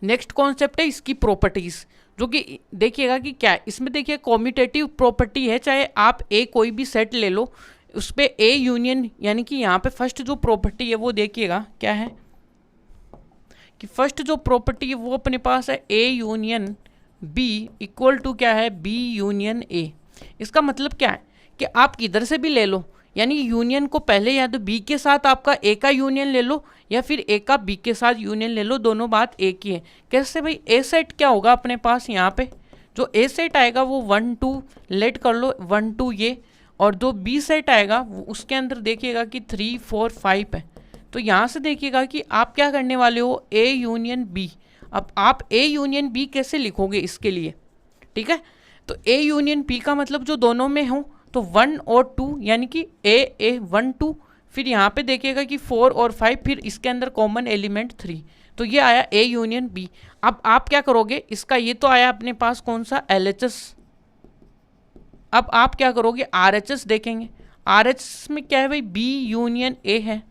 Next concept है इसकी properties, जो कि देखिएगा कि क्या इसमें देखिए कॉम्यूटेटिव प्रॉपर्टी है, चाहे आप ए कोई भी सेट ले लो उस पर ए यूनियन, यानी कि यहाँ पे फर्स्ट जो प्रॉपर्टी है वो देखिएगा क्या है कि फर्स्ट जो प्रॉपर्टी है वो अपने पास है A union B equal to क्या है बी यूनियन ए। इसका मतलब क्या है कि आप किधर से भी ले लो, यानी यूनियन को पहले या तो बी के साथ आपका ए का यूनियन ले लो या फिर ए का बी के साथ यूनियन ले लो, दोनों बात एक ही है। कैसे भाई, ए सेट क्या होगा अपने पास, यहाँ पे जो ए सेट आएगा वो 1 2 लेट कर लो 1 2 ये, और जो बी सेट आएगा उसके अंदर देखिएगा कि 3 4 5 है। तो यहाँ से देखिएगा कि आप क्या करने वाले हो, ए यूनियन बी। अब आप ए यूनियन बी कैसे लिखोगे इसके लिए, ठीक है, तो ए यूनियन बी का मतलब जो दोनों में हो तो 1 और 2, यानी कि ए ए 1 2, फिर यहाँ पे देखिएगा कि 4 और 5, फिर इसके अंदर कॉमन एलिमेंट 3, तो ये आया ए यूनियन बी। अब आप क्या करोगे, इसका ये तो आया अपने पास कौन सा LHS, अब आप क्या करोगे RHS देखेंगे। RHS में क्या है भाई, बी यूनियन ए है,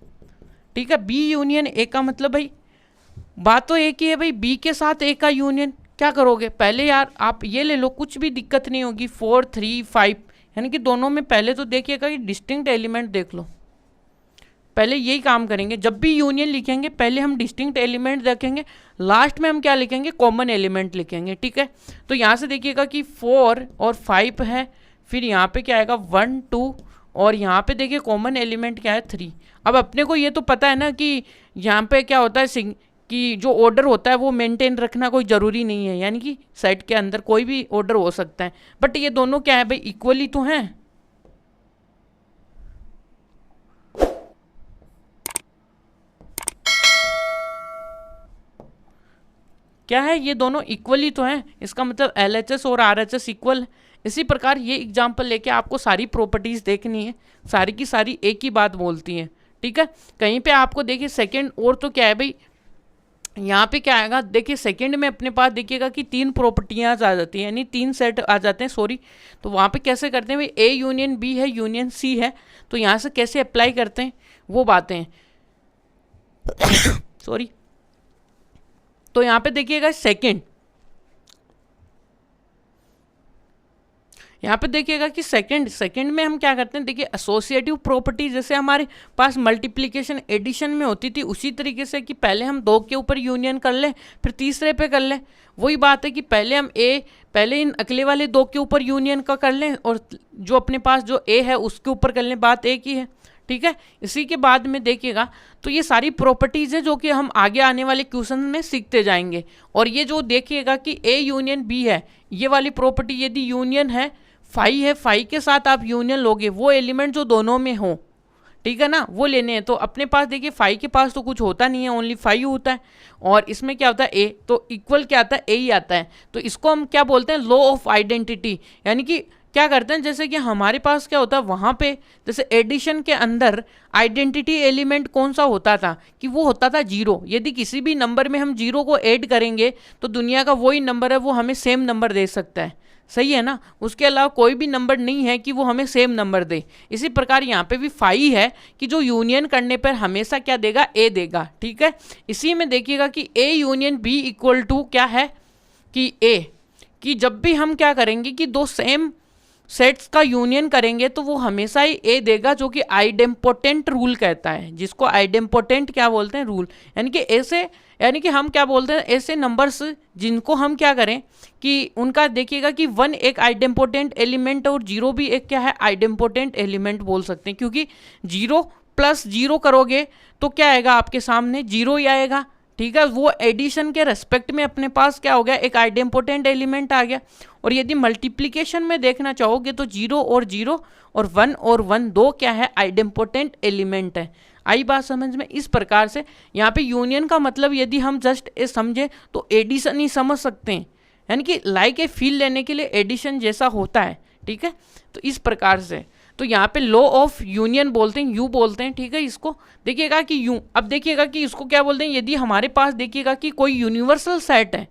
ठीक है, बी यूनियन ए का मतलब भाई बात तो एक ही है भाई, बी के साथ ए का यूनियन। क्या करोगे पहले यार आप ये ले लो, कुछ भी दिक्कत नहीं होगी, 4 3 5, यानी कि दोनों में पहले तो देखिएगा कि डिस्टिंक्ट एलिमेंट देख लो, पहले यही काम करेंगे। जब भी यूनियन लिखेंगे पहले हम डिस्टिंक्ट एलिमेंट देखेंगे, लास्ट में हम क्या लिखेंगे, कॉमन एलिमेंट लिखेंगे, ठीक है। तो यहाँ से देखिएगा कि 4 और 5 है, फिर यहाँ पे क्या आएगा 1 2, और यहाँ पे देखिए कॉमन एलिमेंट क्या है 3। अब अपने को ये तो पता है ना कि यहाँ पे क्या होता है कि जो ऑर्डर होता है वो मेंटेन रखना कोई ज़रूरी नहीं है, यानी कि सेट के अंदर कोई भी ऑर्डर हो सकता है, बट ये दोनों क्या है भाई, इक्वली तो हैं। क्या है, ये दोनों इक्वली तो हैं, इसका मतलब LHS और RHS इक्वल है। इसी प्रकार ये एग्जांपल लेके आपको सारी प्रॉपर्टीज देखनी है, सारी की सारी एक ही बात बोलती हैं, ठीक है। कहीं पे आपको देखिए सेकंड और तो क्या है भाई, यहाँ पे क्या आएगा, देखिए सेकंड में अपने पास देखिएगा कि 3 प्रॉपर्टियाँ आ जाती हैं, यानी 3 सेट आ जाते हैं, सॉरी। तो वहाँ पे कैसे करते हैं भाई, ए यूनियन बी है, यूनियन सी है, तो यहाँ से कैसे अप्लाई करते हैं वो बातें हैं सॉरी। तो यहाँ पे देखिएगा सेकंड, यहाँ पे देखिएगा कि सेकंड में हम क्या करते हैं, देखिए एसोसिएटिव प्रॉपर्टी जैसे हमारे पास मल्टीप्लिकेशन एडिशन में होती थी, उसी तरीके से कि पहले हम 2 के ऊपर यूनियन कर लें फिर तीसरे पे कर लें। वही बात है कि पहले हम पहले इन अगले वाले 2 के ऊपर यूनियन का कर लें और जो अपने पास जो ए है उसके ऊपर कर लें, बात एक ही है, ठीक है। इसी के बाद में देखिएगा तो ये सारी प्रॉपर्टीज़ है जो कि हम आगे आने वाले क्वेश्चन में सीखते जाएंगे। और ये जो देखिएगा कि ए यूनियन बी है, ये वाली प्रॉपर्टी यदि यूनियन है, फाई है, फाई के साथ आप यूनियन लोगे, वो एलिमेंट जो दोनों में हो, ठीक है ना, वो लेने हैं। तो अपने पास देखिए फाई के पास तो कुछ होता नहीं है, ओनली फाई होता है, और इसमें क्या होता है ए, तो इक्वल क्या आता है, ए ही आता है। तो इसको हम क्या बोलते हैं, लॉ ऑफ आइडेंटिटी, यानी कि क्या करते हैं, जैसे कि हमारे पास क्या होता है वहाँ पे, जैसे एडिशन के अंदर आइडेंटिटी एलिमेंट कौन सा होता था कि वो होता था 0। यदि किसी भी नंबर में हम 0 को ऐड करेंगे तो दुनिया का वही नंबर है वो हमें सेम नंबर दे सकता है, सही है ना, उसके अलावा कोई भी नंबर नहीं है कि वो हमें सेम नंबर दे। इसी प्रकार यहाँ पे भी फाई है कि जो यूनियन करने पर हमेशा क्या देगा, ए देगा, ठीक है। इसी में देखिएगा कि A union B equal to क्या है कि ए, कि जब भी हम क्या करेंगे कि 2 सेम सेट्स का यूनियन करेंगे तो वो हमेशा ही ए देगा, जो कि आइडेम्पोटेंट रूल कहता है, जिसको आइडेम्पोटेंट क्या बोलते हैं, रूल। यानी कि ऐसे, यानी कि हम क्या बोलते हैं, ऐसे नंबर्स जिनको हम क्या करें कि उनका देखिएगा कि 1 एक आइडेम्पोटेंट एलिमेंट और 0 भी एक क्या है, आइडेम्पोटेंट एलिमेंट बोल सकते हैं, क्योंकि 0 + 0 करोगे तो क्या आएगा आपके सामने, 0 ही आएगा, ठीक है। वो एडिशन के रेस्पेक्ट में अपने पास क्या हो गया, एक आइडेम्पोटेंट एलिमेंट आ गया। और यदि मल्टीप्लिकेशन में देखना चाहोगे तो 0 और 0 और 1 और 1 दो क्या है, आइडेम्पोटेंट एलिमेंट है। आई बात समझ में। इस प्रकार से यहाँ पे यूनियन का मतलब यदि हम जस्ट ए समझे तो एडिशन ही समझ सकते हैं, यानी कि लाइक ए फील लेने के लिए एडिशन जैसा होता है, ठीक है। तो इस प्रकार से तो यहाँ पे लॉ ऑफ यूनियन बोलते हैं, यू बोलते हैं, ठीक है। इसको देखिएगा कि यूं, अब देखिएगा कि इसको क्या बोलते हैं, यदि हमारे पास देखिएगा कि कोई यूनिवर्सल सेट है,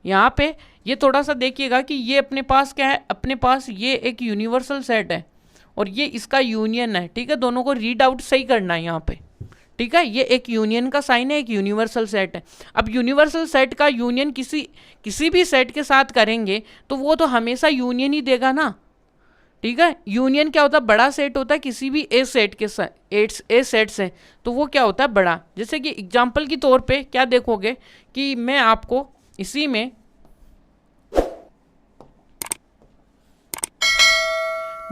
यहाँ पे ये थोड़ा सा देखिएगा कि ये अपने पास क्या है, अपने पास ये एक यूनिवर्सल सेट है और ये इसका यूनियन है, ठीक है। दोनों को रीड आउट सही करना है यहाँ पे, ठीक है, ये एक यूनियन का साइन है, एक यूनिवर्सल सेट है। अब यूनिवर्सल सेट का यूनियन किसी भी सेट के साथ करेंगे तो वो तो हमेशा यूनियन ही देगा ना। ठीक है, यूनियन क्या होता है, बड़ा सेट होता है किसी भी ए सेट के साथ, ए सेट से, तो वो क्या होता है बड़ा। जैसे कि एग्जाम्पल के तौर पे क्या देखोगे कि मैं आपको इसी में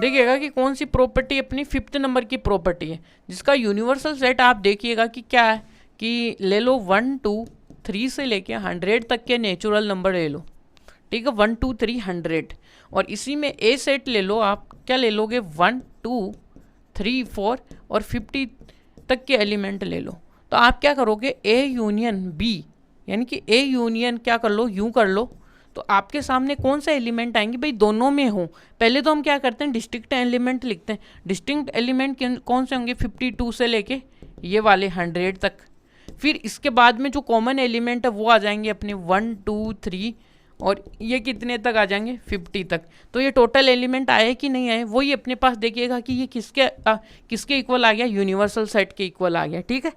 देखिएगा कि कौन सी प्रॉपर्टी अपनी 5th नंबर की प्रॉपर्टी है, जिसका यूनिवर्सल सेट आप देखिएगा कि क्या है, कि ले लो 1 2 3 से लेके 100 तक के नेचुरल नंबर ले लो। ठीक है, 1 2 3 100, और इसी में ए सेट ले लो, आप क्या ले लोगे 1 2 3 4 और 50 तक के एलिमेंट ले लो। तो आप क्या करोगे, ए यूनियन बी, यानी कि ए यूनियन क्या कर लो, यूं कर लो, तो आपके सामने कौन सा एलिमेंट आएंगे भाई, दोनों में हो। पहले तो हम क्या करते हैं, डिस्टिंक्ट एलिमेंट लिखते हैं। डिस्टिंक्ट एलिमेंट कौन से होंगे, 52 से लेके ये वाले 100 तक। फिर इसके बाद में जो कॉमन एलिमेंट है वो आ जाएंगे अपने 1 2 3, और ये कितने तक आ जाएंगे, 50 तक। तो ये टोटल एलिमेंट आए कि नहीं आए, वही अपने पास देखिएगा कि ये किसके इक्वल आ गया, यूनिवर्सल सेट के इक्वल आ गया। ठीक है,